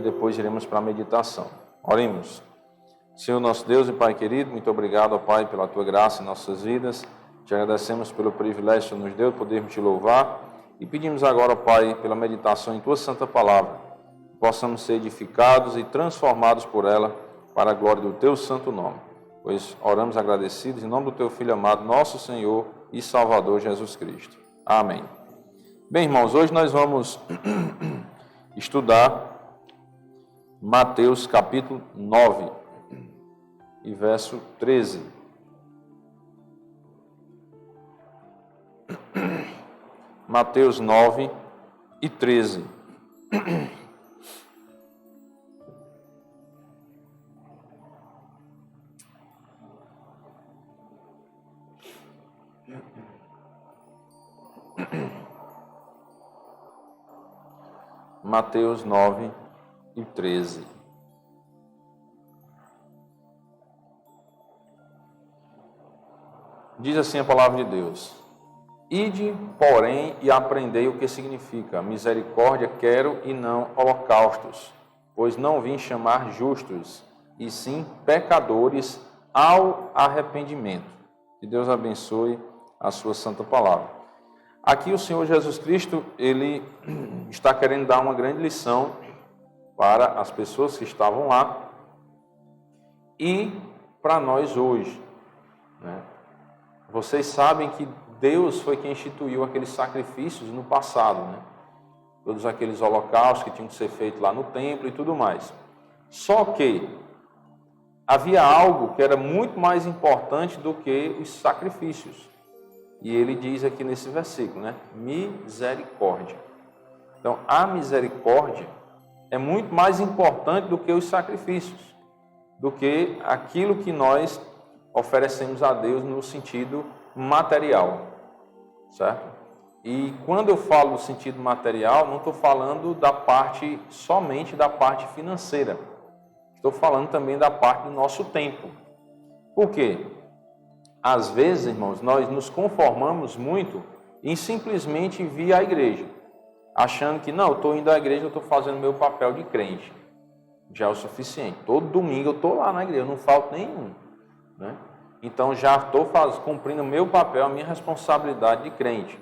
depois iremos para a meditação. Oremos. Senhor nosso Deus e Pai querido, muito obrigado, ó Pai, pela Tua graça em nossas vidas. Te agradecemos pelo privilégio que nos deu de podermos Te louvar e pedimos agora, ó Pai, pela meditação em Tua Santa Palavra, que possamos ser edificados e transformados por ela para a glória do Teu santo nome. Pois oramos agradecidos em nome do Teu Filho amado, nosso Senhor e Salvador Jesus Cristo. Amém. Bem, irmãos, hoje nós vamos estudar Mateus capítulo 9 e verso 13. Mateus 9 e 13. Mateus 9 e 13. Diz assim a palavra de Deus: Ide, porém, e aprendei o que significa misericórdia quero e não holocaustos, pois não vim chamar justos, e sim pecadores ao arrependimento. Que Deus abençoe a sua santa palavra. Aqui o Senhor Jesus Cristo, Ele está querendo dar uma grande lição para as pessoas que estavam lá e para nós hoje, né? Vocês sabem que Deus foi quem instituiu aqueles sacrifícios no passado, né? Todos aqueles holocaustos que tinham que ser feitos lá no templo e tudo mais. Só que havia algo que era muito mais importante do que os sacrifícios. E ele diz aqui nesse versículo, né? Misericórdia. Então, a misericórdia é muito mais importante do que os sacrifícios, do que aquilo que nós oferecemos a Deus no sentido material, certo? E quando eu falo no sentido material, não estou falando somente da parte financeira. Estou falando também da parte do nosso tempo. Por quê? Às vezes, irmãos, nós nos conformamos muito em simplesmente vir à igreja, achando que, não, eu estou indo à igreja, eu estou fazendo meu papel de crente. Já é o suficiente. Todo domingo eu estou lá na igreja, eu não falto nenhum, né? Então, já estou cumprindo o meu papel, a minha responsabilidade de crente.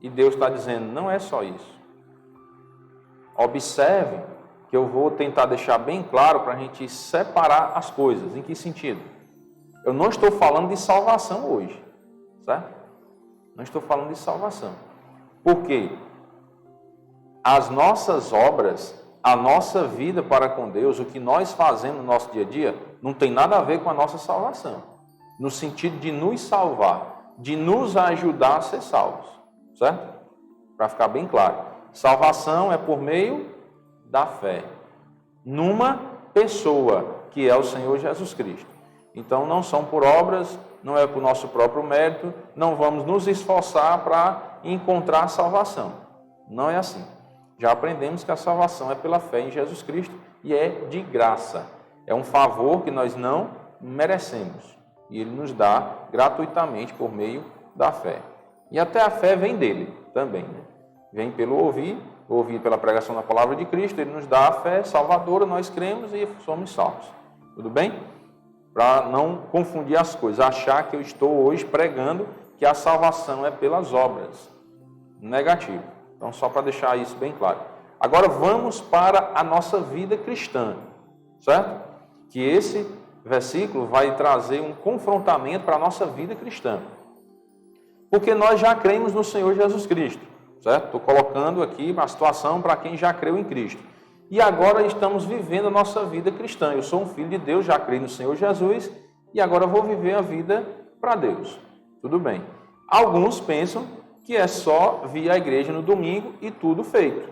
E Deus está dizendo, não é só isso. Observe que eu vou tentar deixar bem claro para a gente separar as coisas. Em que sentido? Eu não estou falando de salvação hoje, certo? Não estou falando de salvação. Por quê? As nossas obras, a nossa vida para com Deus, o que nós fazemos no nosso dia a dia, não tem nada a ver com a nossa salvação. No sentido de nos salvar, de nos ajudar a ser salvos, certo? Para ficar bem claro. Salvação é por meio da fé numa pessoa, que é o Senhor Jesus Cristo. Então, não são por obras, não é por nosso próprio mérito, não vamos nos esforçar para encontrar a salvação. Não é assim. Já aprendemos que a salvação é pela fé em Jesus Cristo e é de graça. É um favor que nós não merecemos. E Ele nos dá gratuitamente por meio da fé. E até a fé vem dele também, né? Vem pelo ouvir pela pregação da palavra de Cristo. Ele nos dá a fé salvadora, nós cremos e somos salvos. Tudo bem? Para não confundir as coisas, achar que eu estou hoje pregando que a salvação é pelas obras. Negativo. Então, só para deixar isso bem claro. Agora, vamos para a nossa vida cristã, certo? Que esse versículo vai trazer um confrontamento para a nossa vida cristã. Porque nós já cremos no Senhor Jesus Cristo, certo? Estou colocando aqui uma situação para quem já creu em Cristo. E agora estamos vivendo a nossa vida cristã. Eu sou um filho de Deus, já creio no Senhor Jesus, e agora vou viver a vida para Deus. Tudo bem. Alguns pensam que é só vir à igreja no domingo e tudo feito,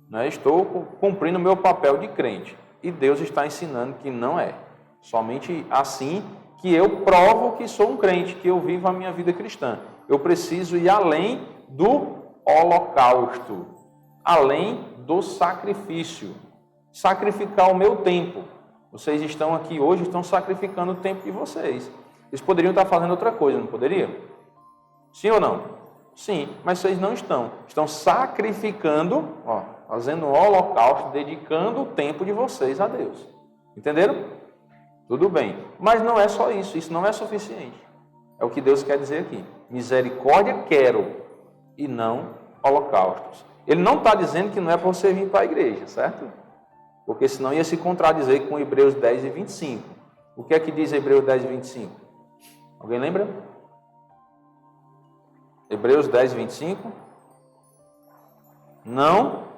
né? Estou cumprindo o meu papel de crente. E Deus está ensinando que não é. Somente assim que eu provo que sou um crente, que eu vivo a minha vida cristã. Eu preciso ir além do holocausto, além do sacrifício, sacrificar o meu tempo. Vocês estão aqui hoje, estão sacrificando o tempo de vocês. Eles poderiam estar fazendo outra coisa, não poderiam? Sim ou não? Sim, mas vocês não estão. Estão sacrificando, fazendo um holocausto, dedicando o tempo de vocês a Deus. Entenderam? Tudo bem. Mas não é só isso, isso não é suficiente. É o que Deus quer dizer aqui. Misericórdia quero e não holocaustos. Ele não está dizendo que não é para você vir para a igreja, certo? Porque senão ia se contradizer com Hebreus 10 e 25. O que é que diz Hebreus 10 e 25? Alguém lembra? Hebreus 10 e 25. Não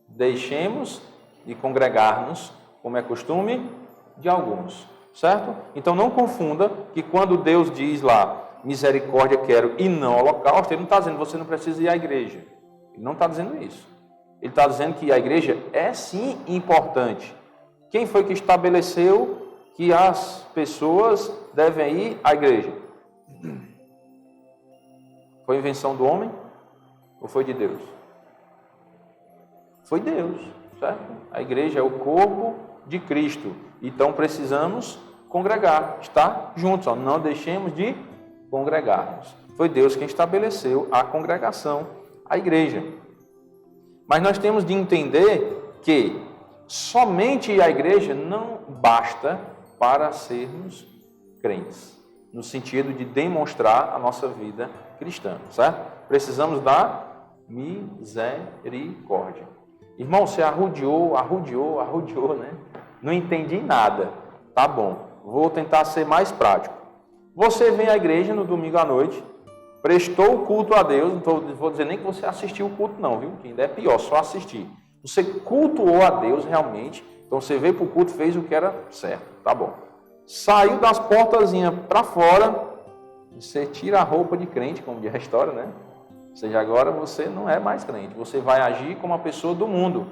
deixemos de congregar-nos, como é costume de alguns, certo? Então não confunda que quando Deus diz lá, misericórdia quero e não holocausto, Ele não está dizendo que você não precisa ir à igreja. Ele não está dizendo isso. Ele está dizendo que a igreja é sim importante. Quem foi que estabeleceu que as pessoas devem ir à igreja? Foi invenção do homem ou foi de Deus? Foi Deus, certo? A igreja é o corpo de Cristo. Então precisamos congregar, estar juntos. Ó. Não deixemos de congregarmos. Foi Deus quem estabeleceu a congregação, a igreja. Mas nós temos de entender que somente a igreja não basta para sermos crentes, no sentido de demonstrar a nossa vida cristã, certo? Precisamos da misericórdia. Irmão, você arrodeou, né? Não entendi nada. Tá bom, vou tentar ser mais prático. Você vem à igreja no domingo à noite, prestou o culto a Deus, não vou dizer nem que você assistiu o culto não, viu? Que ainda é pior, só assistir. Você cultuou a Deus realmente, então você veio para o culto, fez o que era certo, tá bom. Saiu das portazinhas para fora, você tira a roupa de crente, como diz a história, né? Ou seja, agora você não é mais crente, você vai agir como uma pessoa do mundo,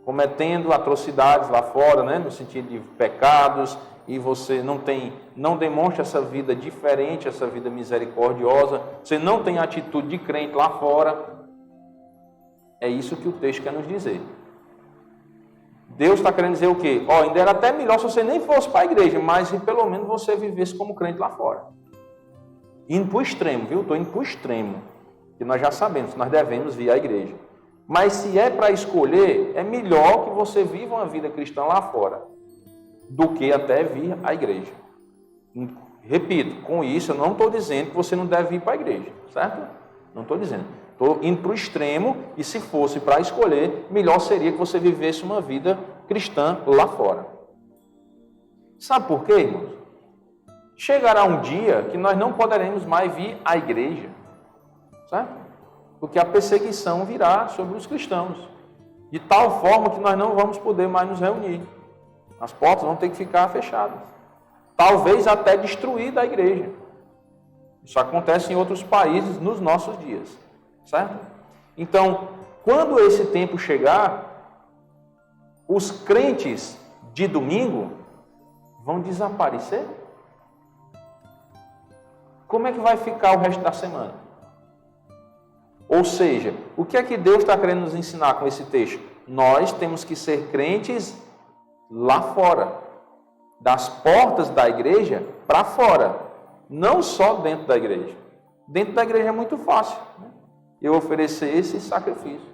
cometendo atrocidades lá fora, né? No sentido de pecados, e você não demonstra essa vida diferente, essa vida misericordiosa, você não tem atitude de crente lá fora. É isso que o texto quer nos dizer. Deus está querendo dizer o quê? Ainda era até melhor se você nem fosse para a igreja, mas se pelo menos você vivesse como crente lá fora. Indo para o extremo, viu? Estou indo para o extremo, que nós já sabemos que nós devemos vir à igreja. Mas se é para escolher, é melhor que você viva uma vida cristã lá fora, do que até vir à igreja. Repito, com isso eu não estou dizendo que você não deve vir para a igreja, certo? Não estou dizendo. Estou indo para o extremo e se fosse para escolher, melhor seria que você vivesse uma vida cristã lá fora. Sabe por quê, irmãos? Chegará um dia que nós não poderemos mais vir à igreja, certo? Porque a perseguição virá sobre os cristãos, de tal forma que nós não vamos poder mais nos reunir. As portas vão ter que ficar fechadas. Talvez até destruída a igreja. Isso acontece em outros países nos nossos dias. Certo? Então, quando esse tempo chegar, os crentes de domingo vão desaparecer? Como é que vai ficar o resto da semana? Ou seja, o que é que Deus está querendo nos ensinar com esse texto? Nós temos que ser crentes lá fora, das portas da igreja para fora, não só dentro da igreja. Dentro da igreja é muito fácil, né? Eu oferecer esse sacrifício.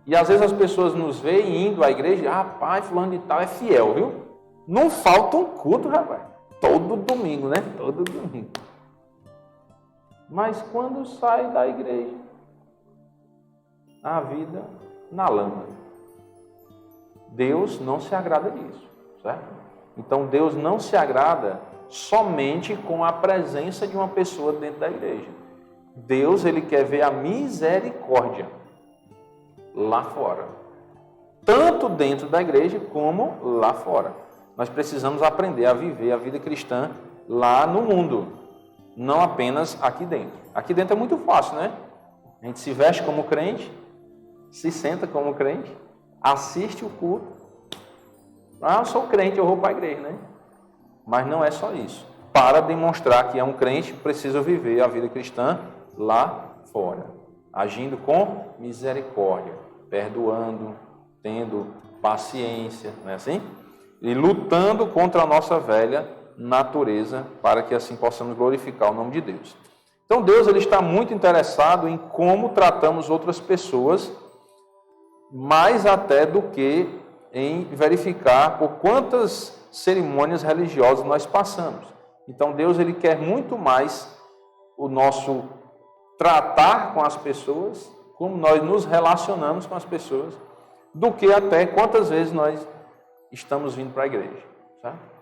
E às vezes as pessoas nos veem indo à igreja, rapaz, fulano de tal é fiel, viu? Não falta um culto, rapaz. Todo domingo, né? Todo domingo. Mas quando sai da igreja, a vida na lama. Deus não se agrada disso, certo? Então Deus não se agrada somente com a presença de uma pessoa dentro da igreja. Deus, Ele quer ver a misericórdia lá fora. Tanto dentro da igreja como lá fora. Nós precisamos aprender a viver a vida cristã lá no mundo. Não apenas aqui dentro. Aqui dentro é muito fácil, né? A gente se veste como crente, se senta como crente, assiste o culto. Eu sou crente, eu vou para a igreja, né? Mas não é só isso. Para demonstrar que é um crente, precisa viver a vida cristã lá fora, agindo com misericórdia, perdoando, tendo paciência, não é assim? E lutando contra a nossa velha natureza, para que assim possamos glorificar o nome de Deus. Então Deus, Ele está muito interessado em como tratamos outras pessoas mais até do que em verificar por quantas cerimônias religiosas nós passamos. Então Deus ele quer muito mais o nosso tratar com as pessoas, como nós nos relacionamos com as pessoas, do que até quantas vezes nós estamos vindo para a igreja. Certo?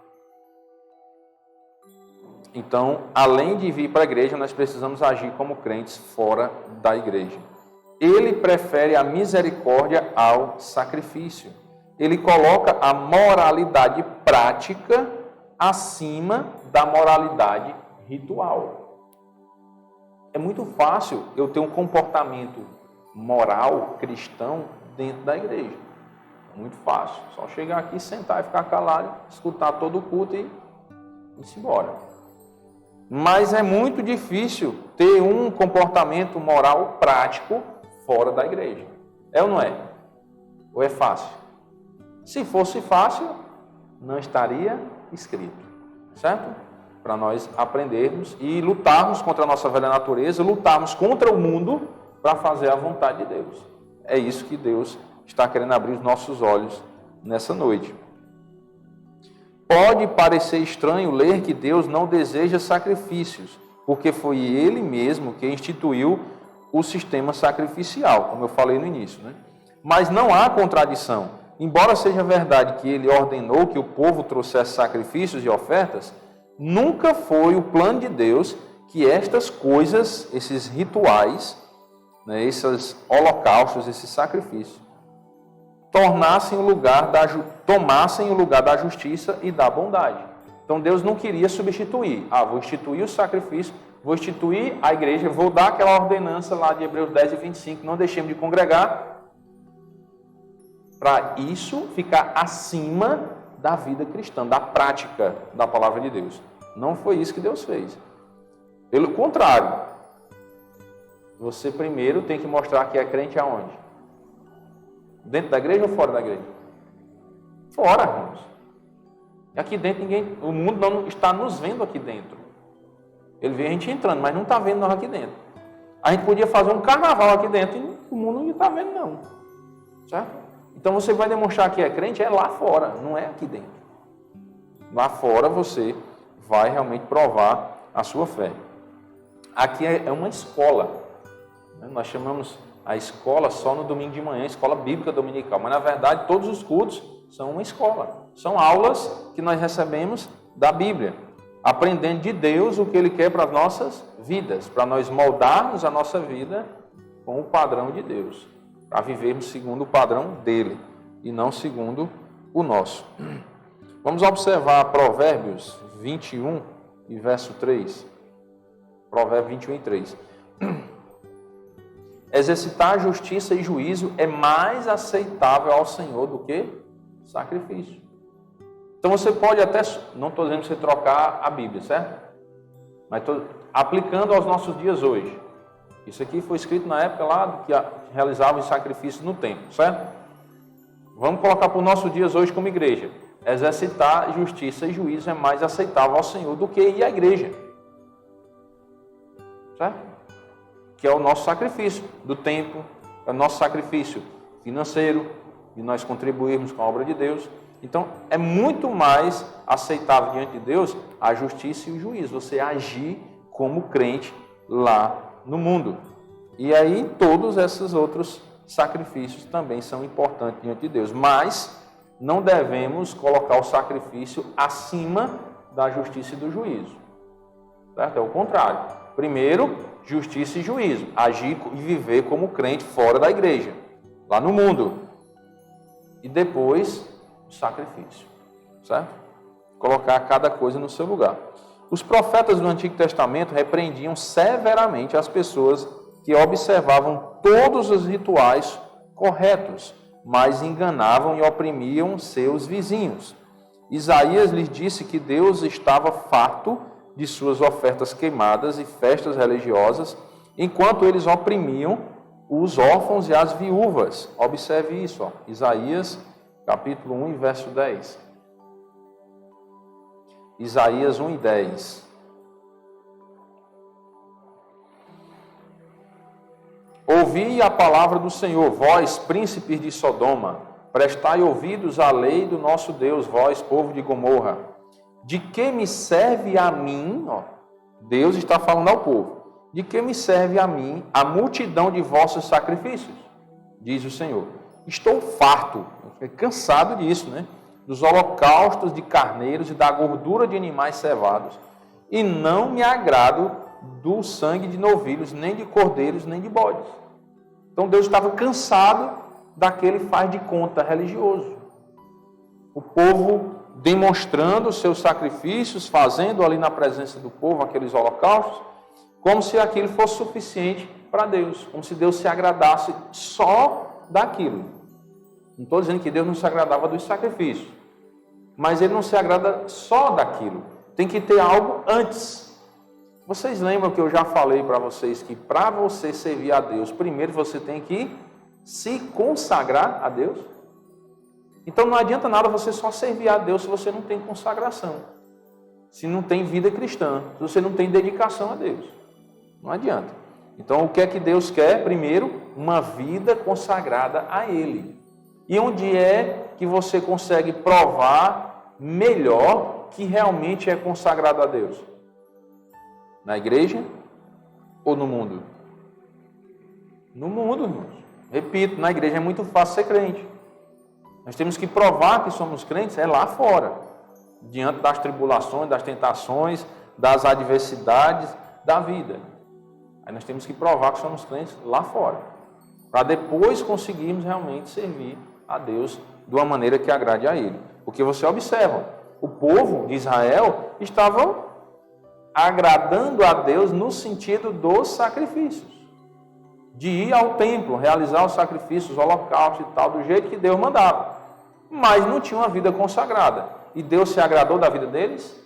Então, além de vir para a igreja, nós precisamos agir como crentes fora da igreja. Ele prefere a misericórdia ao sacrifício. Ele coloca a moralidade prática acima da moralidade ritual. É muito fácil eu ter um comportamento moral cristão dentro da igreja. Muito fácil. Só chegar aqui, sentar e ficar calado, escutar todo o culto e ir embora. Mas é muito difícil ter um comportamento moral prático fora da igreja. É ou não é? Ou é fácil? Se fosse fácil, não estaria escrito. Certo? Para nós aprendermos e lutarmos contra a nossa velha natureza, lutarmos contra o mundo para fazer a vontade de Deus. É isso que Deus está querendo abrir os nossos olhos nessa noite. Pode parecer estranho ler que Deus não deseja sacrifícios, porque foi Ele mesmo que instituiu o sistema sacrificial, como eu falei no início, né? Mas não há contradição. Embora seja verdade que Ele ordenou que o povo trouxesse sacrifícios e ofertas, nunca foi o plano de Deus que estas coisas, esses rituais, né, esses holocaustos, esses sacrifícios, tomassem o lugar da justiça e da bondade. Então Deus não queria substituir. Vou instituir o sacrifício, vou instituir a igreja, vou dar aquela ordenança lá de Hebreus 10 e 25, não deixemos de congregar, para isso ficar acima da vida cristã, da prática da palavra de Deus. Não foi isso que Deus fez. Pelo contrário, você primeiro tem que mostrar que é crente aonde? Dentro da igreja ou fora da igreja? Fora, irmãos. Aqui dentro o mundo não está nos vendo aqui dentro. Ele vê a gente entrando, mas não está vendo nós aqui dentro. A gente podia fazer um carnaval aqui dentro e o mundo não está vendo não. Certo? Então você vai demonstrar que é crente lá fora, não é aqui dentro. Lá fora você vai realmente provar a sua fé. Aqui é uma escola. Nós chamamos a escola só no domingo de manhã, escola bíblica dominical. Mas, na verdade, todos os cultos são uma escola. São aulas que nós recebemos da Bíblia, aprendendo de Deus o que Ele quer para as nossas vidas, para nós moldarmos a nossa vida com o padrão de Deus, para vivermos segundo o padrão dEle e não segundo o nosso. Vamos observar Provérbios 21 e verso 3. Provérbios 21 e 3. Exercitar justiça e juízo é mais aceitável ao Senhor do que sacrifício. Então você pode até, não estou dizendo você trocar a Bíblia, certo? Mas estou aplicando aos nossos dias hoje. Isso aqui foi escrito na época lá que realizavam os sacrifícios no templo, certo? Vamos colocar para os nossos dias hoje como igreja. Exercitar justiça e juízo é mais aceitável ao Senhor do que ir à igreja. Certo? Que é o nosso sacrifício do tempo, é o nosso sacrifício financeiro, de nós contribuirmos com a obra de Deus. Então, é muito mais aceitável diante de Deus a justiça e o juízo, você agir como crente lá no mundo. E aí, todos esses outros sacrifícios também são importantes diante de Deus, mas não devemos colocar o sacrifício acima da justiça e do juízo. Certo? É o contrário. Primeiro, justiça e juízo. Agir e viver como crente fora da igreja, lá no mundo. E depois, o sacrifício. Certo? Colocar cada coisa no seu lugar. Os profetas do Antigo Testamento repreendiam severamente as pessoas que observavam todos os rituais corretos, mas enganavam e oprimiam seus vizinhos. Isaías lhes disse que Deus estava farto de suas ofertas queimadas e festas religiosas, enquanto eles oprimiam os órfãos e as viúvas. Observe isso, Isaías capítulo 1 e verso 10. Isaías 1 e 10. ouvi a palavra do Senhor, vós, príncipes de Sodoma, prestai ouvidos à lei do nosso Deus, vós, povo de Gomorra. De que me serve a mim, ó, Deus está falando ao povo, de que me serve a mim a multidão de vossos sacrifícios? Diz o Senhor. Estou farto, cansado disso, né? Dos holocaustos de carneiros e da gordura de animais cevados, e não me agrado do sangue de novilhos, nem de cordeiros, nem de bodes. Então Deus estava cansado daquele faz de conta religioso. O povo demonstrando os seus sacrifícios, fazendo ali na presença do povo aqueles holocaustos, como se aquilo fosse suficiente para Deus, como se Deus se agradasse só daquilo. Não estou dizendo que Deus não se agradava dos sacrifícios, mas Ele não se agrada só daquilo. Tem que ter algo antes. Vocês lembram que eu já falei para vocês que para você servir a Deus, primeiro você tem que se consagrar a Deus? Então não adianta nada você só servir a Deus se você não tem consagração, se não tem vida cristã, se você não tem dedicação a Deus. Não adianta. Então o que é que Deus quer? Primeiro, uma vida consagrada a Ele. E onde é que você consegue provar melhor que realmente é consagrado a Deus? Na igreja ou no mundo? No mundo, irmãos. Repito, na igreja é muito fácil ser crente. Nós temos que provar que somos crentes lá fora, diante das tribulações, das tentações, das adversidades da vida. Aí nós temos que provar que somos crentes lá fora, para depois conseguirmos realmente servir a Deus de uma maneira que agrade a Ele. Porque você observa, o povo de Israel estava agradando a Deus no sentido dos sacrifícios, de ir ao templo, realizar os sacrifícios, os holocaustos e tal, do jeito que Deus mandava, mas não tinha uma vida consagrada. E Deus se agradou da vida deles?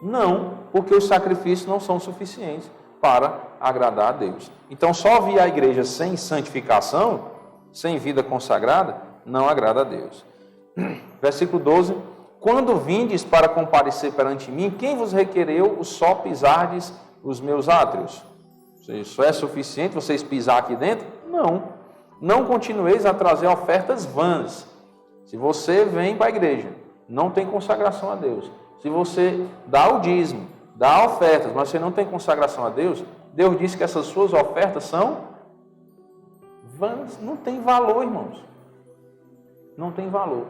Não, porque os sacrifícios não são suficientes para agradar a Deus. Então, só vir à igreja sem santificação, sem vida consagrada, não agrada a Deus. Versículo 12. Quando vindes para comparecer perante mim, quem vos requereu o só pisardes os meus átrios? Isso é suficiente vocês pisar aqui dentro? Não. Não continueis a trazer ofertas vãs. Se você vem para a igreja, não tem consagração a Deus. Se você dá o dízimo, dá ofertas, mas você não tem consagração a Deus, Deus disse que essas suas ofertas são vãs. Não tem valor, irmãos. Não tem valor.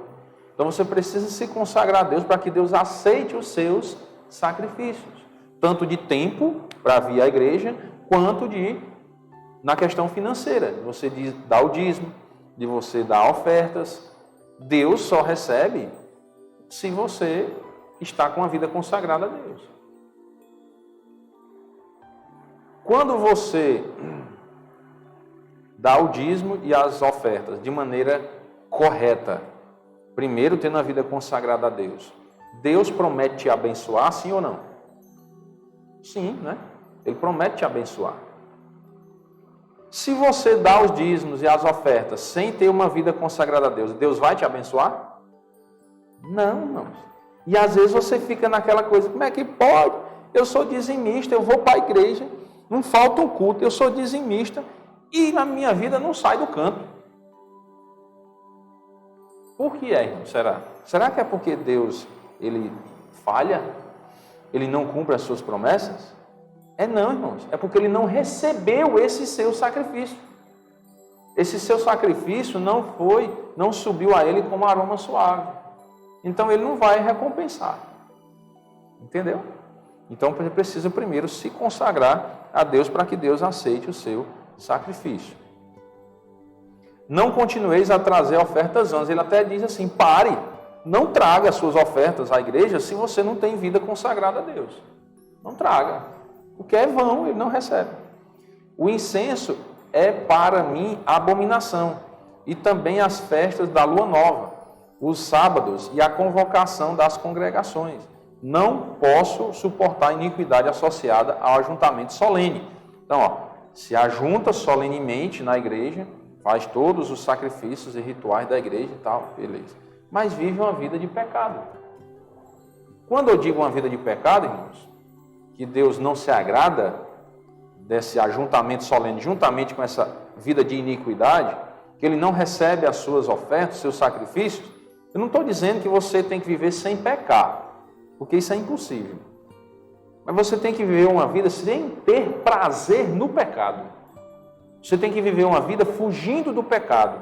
Então você precisa se consagrar a Deus para que Deus aceite os seus sacrifícios. Tanto de tempo para vir à igreja, quanto na questão financeira. De você dar o dízimo, de você dar ofertas. Deus só recebe se você está com a vida consagrada a Deus. Quando você dá o dízimo e as ofertas de maneira correta, primeiro tendo a vida consagrada a Deus, Deus promete te abençoar, sim ou não? Sim, né? Ele promete te abençoar. Se você dá os dízimos e as ofertas sem ter uma vida consagrada a Deus, Deus vai te abençoar? Não, não. E às vezes você fica naquela coisa, como é que pode? Eu sou dizimista, eu vou para a igreja, não falta um culto, eu sou dizimista e na minha vida não sai do canto. Por que é, irmão? Será que é porque Deus, Ele falha? Ele não cumpre as suas promessas? Não, irmãos. É porque Ele não recebeu esse seu sacrifício. Esse seu sacrifício não subiu a Ele como aroma suave. Então Ele não vai recompensar. Entendeu? Então você precisa primeiro se consagrar a Deus para que Deus aceite o seu sacrifício. Não continueis a trazer ofertas vãs. Ele até diz assim, pare, não traga as suas ofertas à igreja se você não tem vida consagrada a Deus. Não traga. O que é vão, ele não recebe. O incenso é para mim abominação. E também as festas da lua nova, os sábados e a convocação das congregações. Não posso suportar iniquidade associada ao ajuntamento solene. Então, se ajunta solenemente na igreja, faz todos os sacrifícios e rituais da igreja e tal, beleza. Mas vive uma vida de pecado. Quando eu digo uma vida de pecado, irmãos, que Deus não se agrada desse ajuntamento solene, juntamente com essa vida de iniquidade, que ele não recebe as suas ofertas, seus sacrifícios, eu não estou dizendo que você tem que viver sem pecar, porque isso é impossível. Mas você tem que viver uma vida sem ter prazer no pecado. Você tem que viver uma vida fugindo do pecado.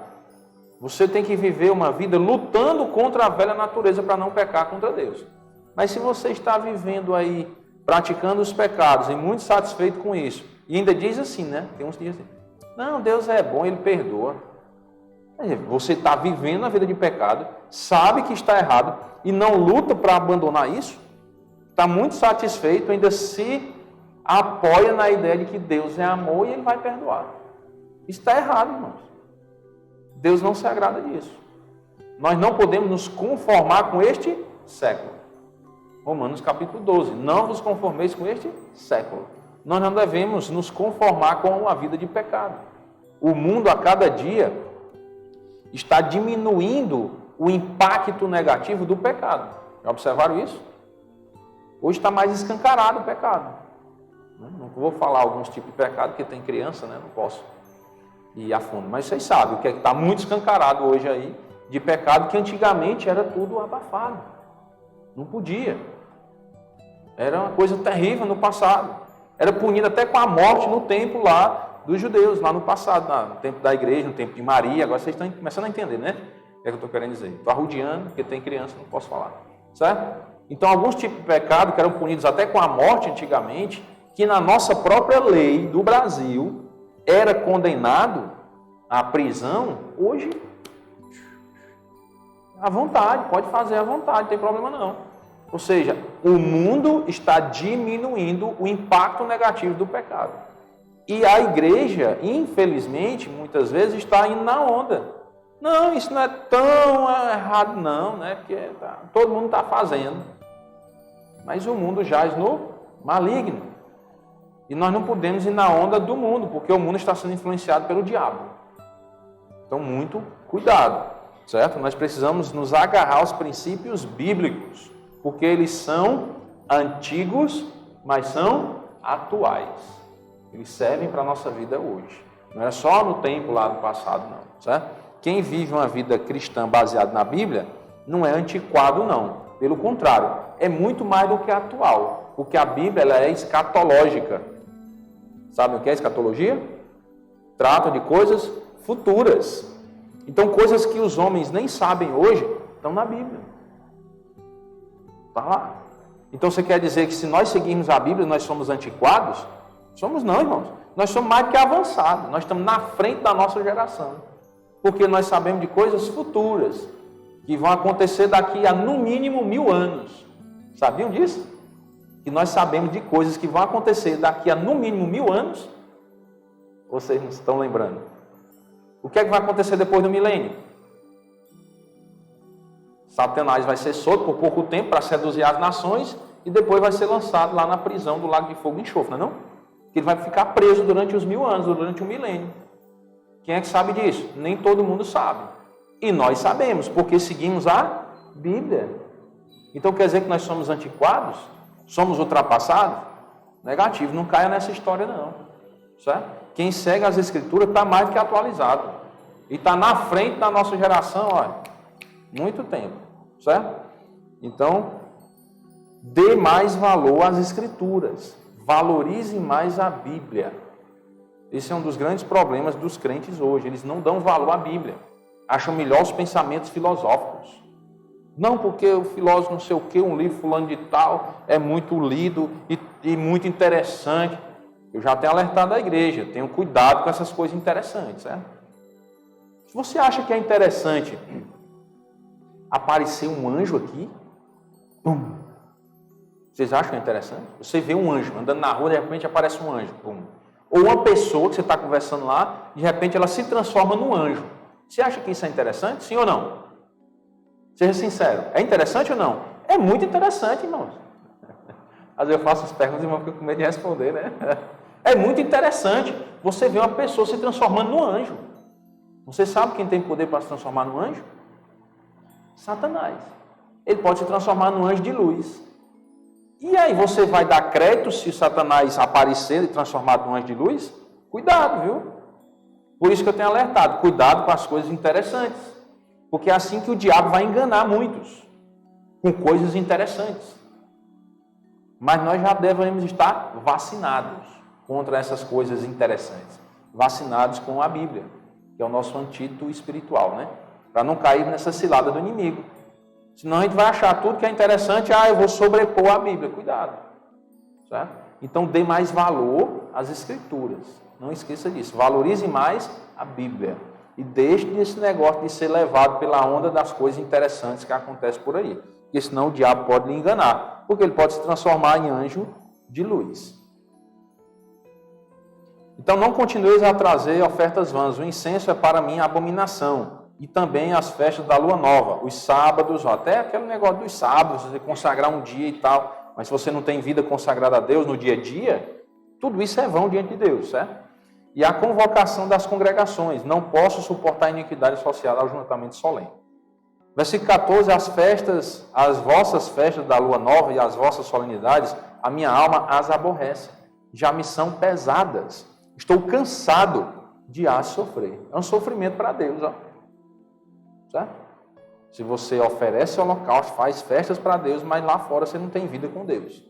Você tem que viver uma vida lutando contra a velha natureza para não pecar contra Deus. Mas se você está vivendo aí, praticando os pecados e muito satisfeito com isso, e ainda diz assim, né? Tem uns que dizem assim, não, Deus é bom, Ele perdoa. Você está vivendo a vida de pecado, sabe que está errado e não luta para abandonar isso, está muito satisfeito, ainda se apoia na ideia de que Deus é amor e Ele vai perdoar. Isso está errado, irmãos. Deus não se agrada disso. Nós não podemos nos conformar com este século. Romanos capítulo 12. Não vos conformeis com este século. Nós não devemos nos conformar com uma vida de pecado. O mundo a cada dia está diminuindo o impacto negativo do pecado. Já observaram isso? Hoje está mais escancarado o pecado. Não vou falar alguns tipos de pecado, porque tem criança, né? Não posso ir a fundo. Mas vocês sabem o que está muito escancarado hoje aí de pecado, que antigamente era tudo abafado. Não podia. Era uma coisa terrível no passado. Era punido até com a morte no tempo lá dos judeus, lá no passado, no tempo da igreja, no tempo de Maria. Agora vocês estão começando a entender, né? O que é que eu estou querendo dizer? Estou arrodeando, porque tem criança, não posso falar. Certo? Então, alguns tipos de pecado que eram punidos até com a morte antigamente, que na nossa própria lei do Brasil era condenado à prisão, hoje, à vontade, pode fazer à vontade, não tem problema não. Ou seja, o mundo está diminuindo o impacto negativo do pecado. E a igreja, infelizmente, muitas vezes está indo na onda. Não, isso não é tão errado não, né? Porque todo mundo está fazendo. Mas o mundo jaz no maligno. E nós não podemos ir na onda do mundo, porque o mundo está sendo influenciado pelo diabo. Então, muito cuidado, certo? Nós precisamos nos agarrar aos princípios bíblicos, porque eles são antigos, mas são atuais. Eles servem para a nossa vida hoje. Não é só no tempo lá do passado, não, certo? Quem vive uma vida cristã baseada na Bíblia não é antiquado, não. Pelo contrário, é muito mais do que atual, porque a Bíblia ela é escatológica. Sabe o que é escatologia? Trata de coisas futuras. Então, coisas que os homens nem sabem hoje, estão na Bíblia. Está lá. Então, você quer dizer que se nós seguirmos a Bíblia, nós somos antiquados? Somos não, irmãos. Nós somos mais que avançados. Nós estamos na frente da nossa geração. Porque nós sabemos de coisas futuras, que vão acontecer daqui a, no mínimo, 1000 anos. Sabiam disso? Que nós sabemos de coisas que vão acontecer daqui a, no mínimo, 1000 anos. Vocês não estão lembrando? O que é que vai acontecer depois do milênio? Satanás vai ser solto por pouco tempo para seduzir as nações e depois vai ser lançado lá na prisão do lago de fogo e enxofre, não é não? Que ele vai ficar preso durante os 1000 anos, durante o milênio. Quem é que sabe disso? Nem todo mundo sabe. E nós sabemos, porque seguimos a Bíblia. Então quer dizer que nós somos antiquados? Somos ultrapassados? Negativo, não caia nessa história não. Certo? Quem segue as Escrituras está mais do que atualizado. E está na frente da nossa geração, olha, muito tempo. Certo? Então, dê mais valor às Escrituras. Valorize mais a Bíblia. Esse é um dos grandes problemas dos crentes hoje. Eles não dão valor à Bíblia. Acham melhor os pensamentos filosóficos. Não, porque o filósofo não sei o que, um livro fulano de tal, é muito lido e muito interessante. Eu já tenho alertado a igreja, tenho cuidado com essas coisas interessantes, certo? Se você acha que é interessante aparecer um anjo aqui, pum. Vocês acham que é interessante? Você vê um anjo andando na rua, de repente aparece um anjo, pum. Ou uma pessoa que você está conversando lá, de repente ela se transforma num anjo. Você acha que isso é interessante? Sim ou não? Seja sincero. É interessante ou não? É muito interessante, irmãos. Às vezes eu faço as perguntas e o irmão fica com medo de responder, né? É muito interessante você ver uma pessoa se transformando num anjo. Você sabe quem tem poder para se transformar num anjo? Satanás. Ele pode se transformar num anjo de luz. E aí você vai dar crédito se Satanás aparecer e transformar num anjo de luz? Cuidado, viu? Por isso que eu tenho alertado, cuidado com as coisas interessantes. Porque é assim que o diabo vai enganar muitos, com coisas interessantes. Mas nós já devemos estar vacinados contra essas coisas interessantes. Vacinados com a Bíblia, que é o nosso antídoto espiritual, né? Para não cair nessa cilada do inimigo. Senão a gente vai achar tudo que é interessante, eu vou sobrepor a Bíblia. Cuidado. Certo? Então dê mais valor às Escrituras. Não esqueça disso. Valorize mais a Bíblia. E deixe esse negócio de ser levado pela onda das coisas interessantes que acontecem por aí. Porque senão o diabo pode lhe enganar. Porque ele pode se transformar em anjo de luz. Então não continueis a trazer ofertas vãs. O incenso é para mim abominação. E também as festas da lua nova, os sábados, até aquele negócio dos sábados, você consagrar um dia e tal. Mas se você não tem vida consagrada a Deus no dia a dia, tudo isso é vão diante de Deus, certo? E a convocação das congregações. Não posso suportar a iniquidade associada ao juntamento solene. Versículo 14. As vossas festas da lua nova e as vossas solenidades, a minha alma as aborrece. Já me são pesadas. Estou cansado de as sofrer. É um sofrimento para Deus, ó. Certo? Se você oferece holocausto, faz festas para Deus, mas lá fora você não tem vida com Deus.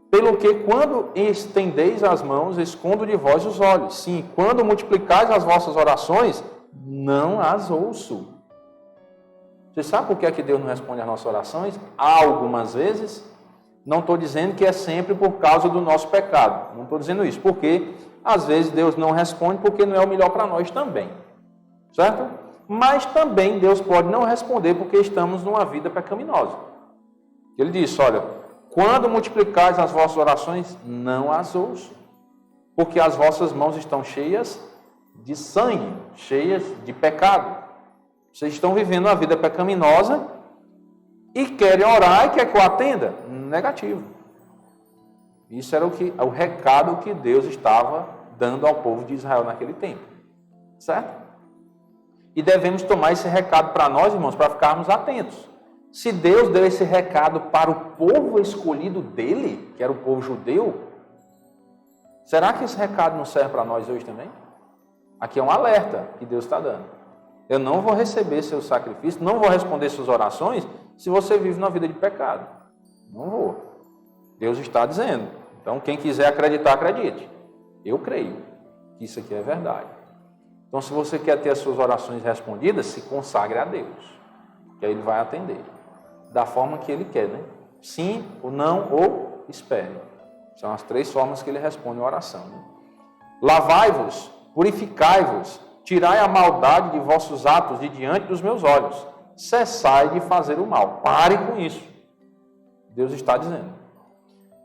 Pelo que, quando estendeis as mãos, escondo de vós os olhos. Sim, quando multiplicais as vossas orações, não as ouço. Você sabe por que é que Deus não responde às nossas orações? Algumas vezes. Não estou dizendo que é sempre por causa do nosso pecado. Não estou dizendo isso, porque às vezes Deus não responde porque não é o melhor para nós também. Certo? Mas também Deus pode não responder porque estamos numa vida pecaminosa. Ele disse, olha, quando multiplicais as vossas orações, não as ouço, porque as vossas mãos estão cheias de sangue, cheias de pecado. Vocês estão vivendo uma vida pecaminosa e querem orar e quer que eu atenda? Negativo. Isso era o recado que Deus estava dando ao povo de Israel naquele tempo. Certo? E devemos tomar esse recado para nós, irmãos, para ficarmos atentos. Se Deus deu esse recado para o povo escolhido dele, que era o povo judeu, será que esse recado não serve para nós hoje também? Aqui é um alerta que Deus está dando. Eu não vou receber seu sacrifício, não vou responder suas orações, se você vive na vida de pecado. Não vou. Deus está dizendo. Então, quem quiser acreditar, acredite. Eu creio que isso aqui é verdade. Então, se você quer ter as suas orações respondidas, se consagre a Deus, que aí Ele vai atender, da forma que Ele quer, né? Sim, ou não, ou espere. São as 3 formas que Ele responde a oração. Né? Lavai-vos, purificai-vos, tirai a maldade de vossos atos de diante dos meus olhos, cessai de fazer o mal. Pare com isso. Deus está dizendo.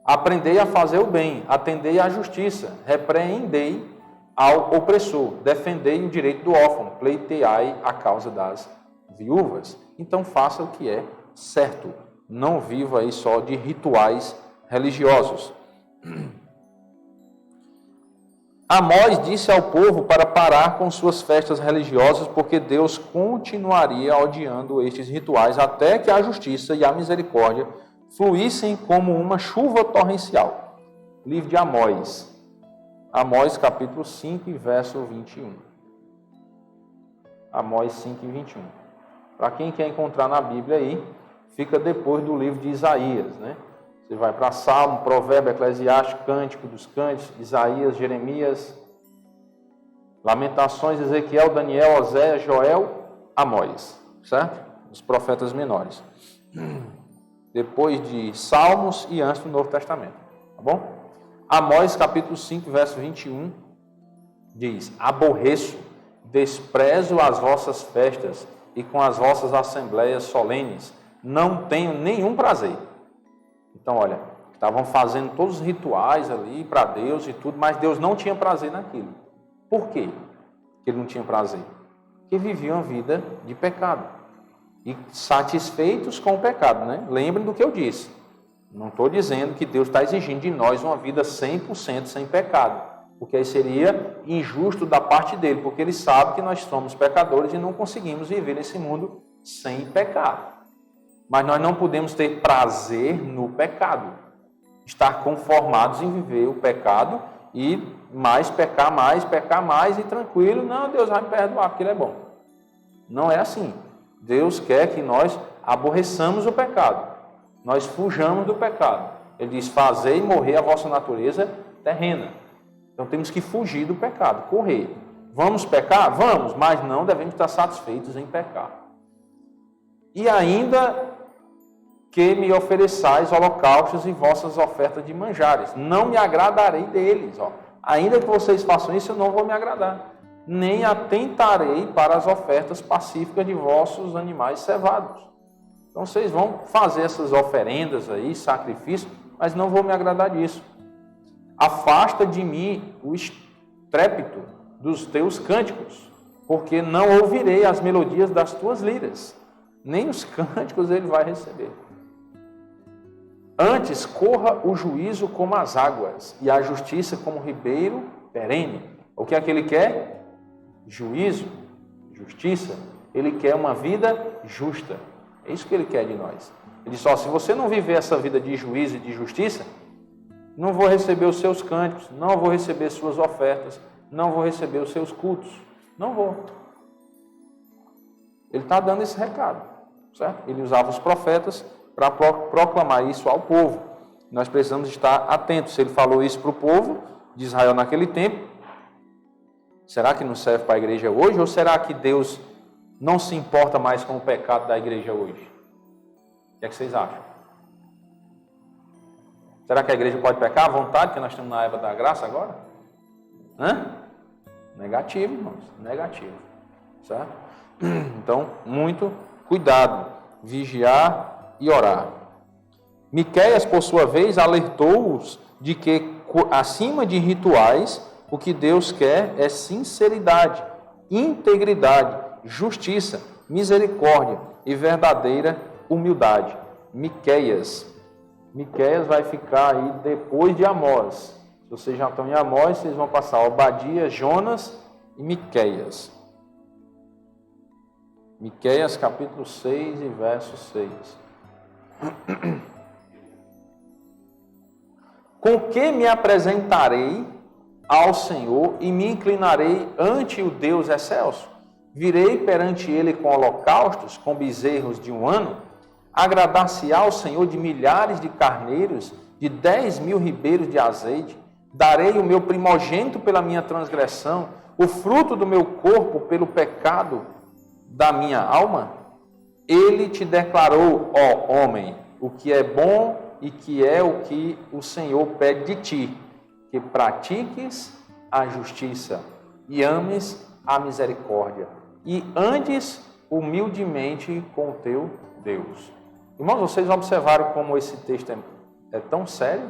Aprendei a fazer o bem, atendei à justiça, repreendei ao opressor, defendei o direito do órfão, pleiteai a causa das viúvas. Então faça o que é certo. Não viva aí só de rituais religiosos. Amós disse ao povo para parar com suas festas religiosas, porque Deus continuaria odiando estes rituais até que a justiça e a misericórdia fluíssem como uma chuva torrencial. Livro de Amós. Amós capítulo 5, verso 21. Amós 5 e 21. Para quem quer encontrar na Bíblia aí, fica depois do livro de Isaías, né? Você vai para Salmo, Provérbio, Eclesiastes, Cântico dos Cânticos, Isaías, Jeremias, Lamentações, Ezequiel, Daniel, Oséias, Joel, Amós, certo? Os profetas menores. Depois de Salmos e antes do Novo Testamento, tá bom? Amós capítulo 5, verso 21, diz, aborreço, desprezo as vossas festas e com as vossas assembleias solenes, não tenho nenhum prazer. Então, olha, estavam fazendo todos os rituais ali para Deus e tudo, mas Deus não tinha prazer naquilo. Por quê que Ele não tinha prazer? Porque viviam uma vida de pecado. E satisfeitos com o pecado, né? Lembrem do que eu disse. Não estou dizendo que Deus está exigindo de nós uma vida 100% sem pecado. Porque aí seria injusto da parte dele, porque Ele sabe que nós somos pecadores e não conseguimos viver nesse mundo sem pecar. Mas nós não podemos ter prazer no pecado. estar conformados em viver o pecado e pecar mais e tranquilo. Não, Deus vai me perdoar porque Ele é bom. Não é assim. Deus quer que nós aborreçamos o pecado, nós fujamos do pecado. Ele diz, fazei morrer a vossa natureza terrena. Então temos que fugir do pecado, correr. Vamos pecar? Vamos, mas não devemos estar satisfeitos em pecar. E ainda que me ofereçais holocaustos e vossas ofertas de manjares. Não me agradarei deles. Ainda que vocês façam isso, eu não vou me agradar. Nem atentarei para as ofertas pacíficas de vossos animais cevados. Então vocês vão fazer essas oferendas aí, sacrifício, mas não vou me agradar disso. Afasta de mim o estrépito dos teus cânticos, porque não ouvirei as melodias das tuas liras. Nem os cânticos ele vai receber. Antes corra o juízo como as águas, e a justiça como o ribeiro perene. O que é que ele quer? Juízo, justiça. Ele quer uma vida justa. É isso que ele quer de nós. Ele diz, se você não viver essa vida de juízo e de justiça, não vou receber os seus cânticos, não vou receber suas ofertas, não vou receber os seus cultos. Não vou. Ele está dando esse recado, certo? Ele usava os profetas para proclamar isso ao povo. Nós precisamos estar atentos. Se ele falou isso para o povo de Israel naquele tempo, será que não serve para a igreja hoje? Ou será que Deus não se importa mais com o pecado da igreja hoje? O que é que vocês acham? Será que a igreja pode pecar à vontade, que nós estamos na época da graça agora? Negativo, irmãos. Negativo. Certo? Então, muito cuidado. Vigiar e orar. Miqueias, por sua vez, alertou-os de que, acima de rituais, o que Deus quer é sinceridade, integridade, justiça, misericórdia e verdadeira humildade. Miqueias vai ficar aí depois de Amós. Se vocês já estão em Amós, vocês vão passar Obadias, Jonas e Miqueias. Miqueias capítulo 6 e verso 6. Com que me apresentarei ao Senhor e me inclinarei ante o Deus excelso? Virei perante ele com holocaustos, com bezerros de 1 ano? Agradar-se-á ao Senhor de milhares de carneiros, de 10.000 ribeiros de azeite? Darei o meu primogênito pela minha transgressão, o fruto do meu corpo pelo pecado da minha alma? Ele te declarou, ó homem, o que é bom e que é o que o Senhor pede de ti, que pratiques a justiça e ames a misericórdia e andes humildemente com o teu Deus. Irmãos, vocês observaram como esse texto é tão sério?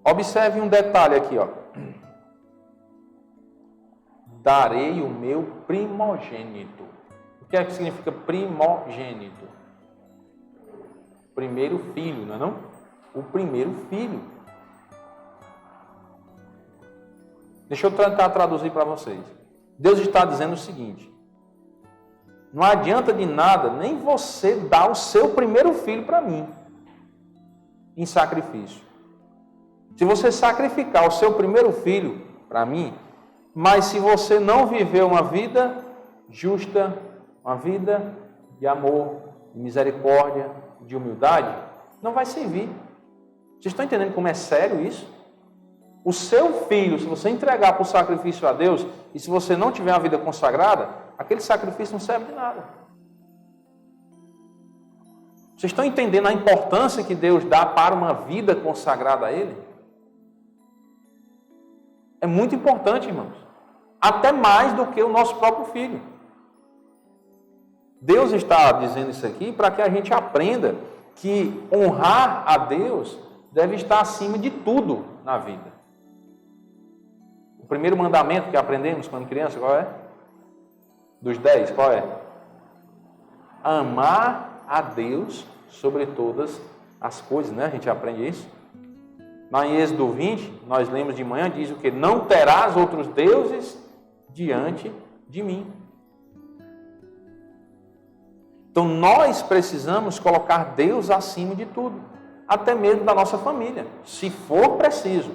Observe um detalhe aqui, Darei o meu primogênito. O que é que significa primogênito? Primeiro filho, não é não? O primeiro filho. Deixa eu tentar traduzir para vocês. Deus está dizendo o seguinte: não adianta de nada nem você dar o seu primeiro filho para mim em sacrifício. Se você sacrificar o seu primeiro filho para mim, mas se você não viver uma vida justa, uma vida de amor, de misericórdia, de humildade, não vai servir. Vocês estão entendendo como é sério isso? O seu filho, se você entregar para o sacrifício a Deus, e se você não tiver uma vida consagrada, aquele sacrifício não serve de nada. Vocês estão entendendo a importância que Deus dá para uma vida consagrada a Ele? É muito importante, irmãos. Até mais do que o nosso próprio filho. Deus está dizendo isso aqui para que a gente aprenda que honrar a Deus deve estar acima de tudo na vida. O primeiro mandamento que aprendemos quando criança, qual é? Dos 10, qual é? Amar a Deus sobre todas as coisas, né? A gente aprende isso. Lá em Êxodo 20, nós lemos de manhã, diz o que? Não terás outros deuses diante de mim. Então nós precisamos colocar Deus acima de tudo. até mesmo da nossa família, se for preciso.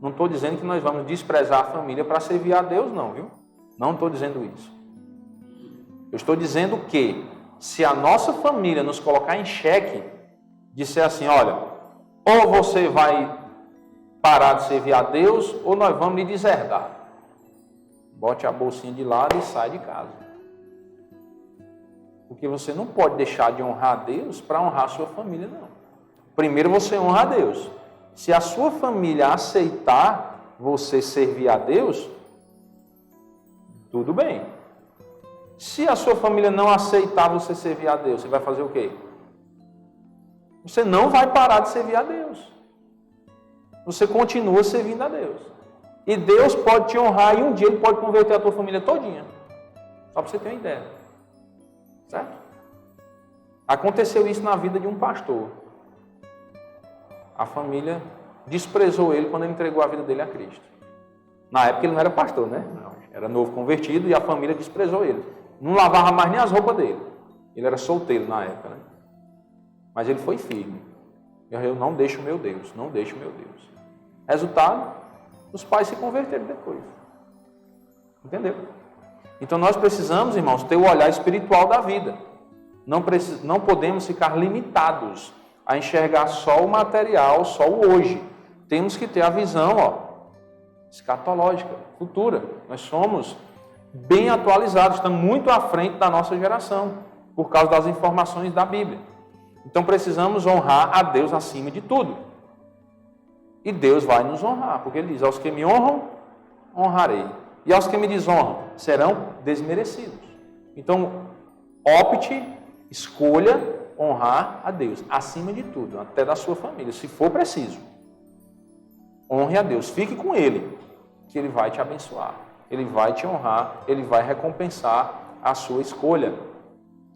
Não estou dizendo que nós vamos desprezar a família para servir a Deus, não, viu? Não estou dizendo isso. Eu estou dizendo que, se a nossa família nos colocar em xeque, disser assim, olha, ou você vai parar de servir a Deus, ou nós vamos lhe deserdar. Bote a bolsinha de lado e sai de casa. Porque você não pode deixar de honrar a Deus para honrar a sua família, não. Primeiro você honra a Deus. Se a sua família aceitar você servir a Deus, tudo bem. Se a sua família não aceitar você servir a Deus, você vai fazer o quê? Você não vai parar de servir a Deus. Você continua servindo a Deus. E Deus pode te honrar e um dia Ele pode converter a tua família todinha. Só para você ter uma ideia. Certo? Aconteceu isso na vida de um pastor. A família desprezou ele quando ele entregou a vida dele a Cristo. Na época ele não era pastor, né? Não, era novo convertido e a família desprezou ele. Não lavava mais nem as roupas dele. Ele era solteiro na época, né? Mas ele foi firme. Eu não deixo o meu Deus, não deixo o meu Deus. Resultado, os pais se converteram depois. Entendeu? Então nós precisamos, irmãos, ter o olhar espiritual da vida. Não podemos ficar limitados a enxergar só o material, só o hoje. Temos que ter a visão, escatológica, futura. Nós somos bem atualizados, estamos muito à frente da nossa geração, por causa das informações da Bíblia. Então precisamos honrar a Deus acima de tudo. E Deus vai nos honrar, porque Ele diz, aos que me honram, honrarei. E aos que me desonram, serão desmerecidos. Então, opte, escolha honrar a Deus, acima de tudo, até da sua família, se for preciso. Honre a Deus, fique com Ele, que Ele vai te abençoar. Ele vai te honrar, Ele vai recompensar a sua escolha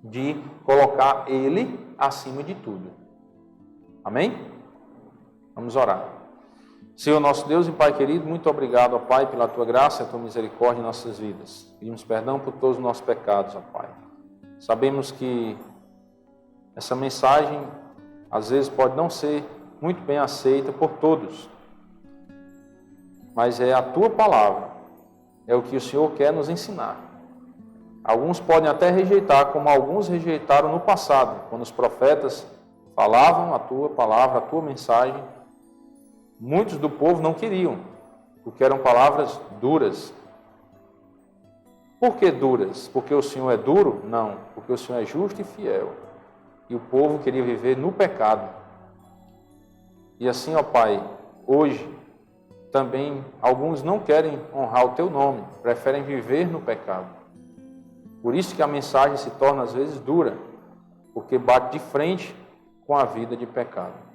de colocar Ele acima de tudo. Amém? Vamos orar. Senhor nosso Deus e Pai querido, muito obrigado, ó Pai, pela Tua graça e a Tua misericórdia em nossas vidas. Pedimos perdão por todos os nossos pecados, ó Pai. Sabemos que essa mensagem, às vezes, pode não ser muito bem aceita por todos, mas é a Tua palavra, é o que o Senhor quer nos ensinar. Alguns podem até rejeitar, como alguns rejeitaram no passado, quando os profetas falavam a Tua palavra, a Tua mensagem. Muitos do povo não queriam, porque eram palavras duras. Por que duras? Porque o Senhor é duro? Não, porque o Senhor é justo e fiel. E o povo queria viver no pecado. E assim, ó Pai, hoje também alguns não querem honrar o Teu nome, preferem viver no pecado. Por isso que a mensagem se torna às vezes dura, porque bate de frente com a vida de pecado.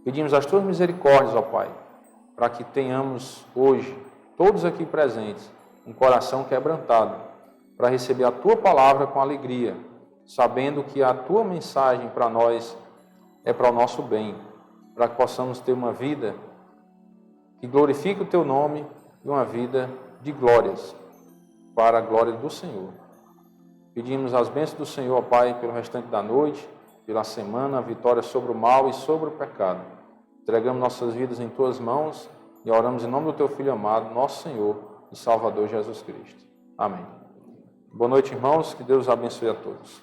Pedimos as Tuas misericórdias, ó Pai, para que tenhamos hoje, todos aqui presentes, um coração quebrantado, para receber a Tua palavra com alegria, sabendo que a Tua mensagem para nós é para o nosso bem, para que possamos ter uma vida que glorifique o Teu nome e uma vida de glórias, para a glória do Senhor. Pedimos as bênçãos do Senhor, ó Pai, pelo restante da noite, pela semana, a vitória sobre o mal e sobre o pecado. Entregamos nossas vidas em Tuas mãos e oramos em nome do Teu Filho amado, nosso Senhor e Salvador Jesus Cristo. Amém. Boa noite, irmãos. Que Deus abençoe a todos.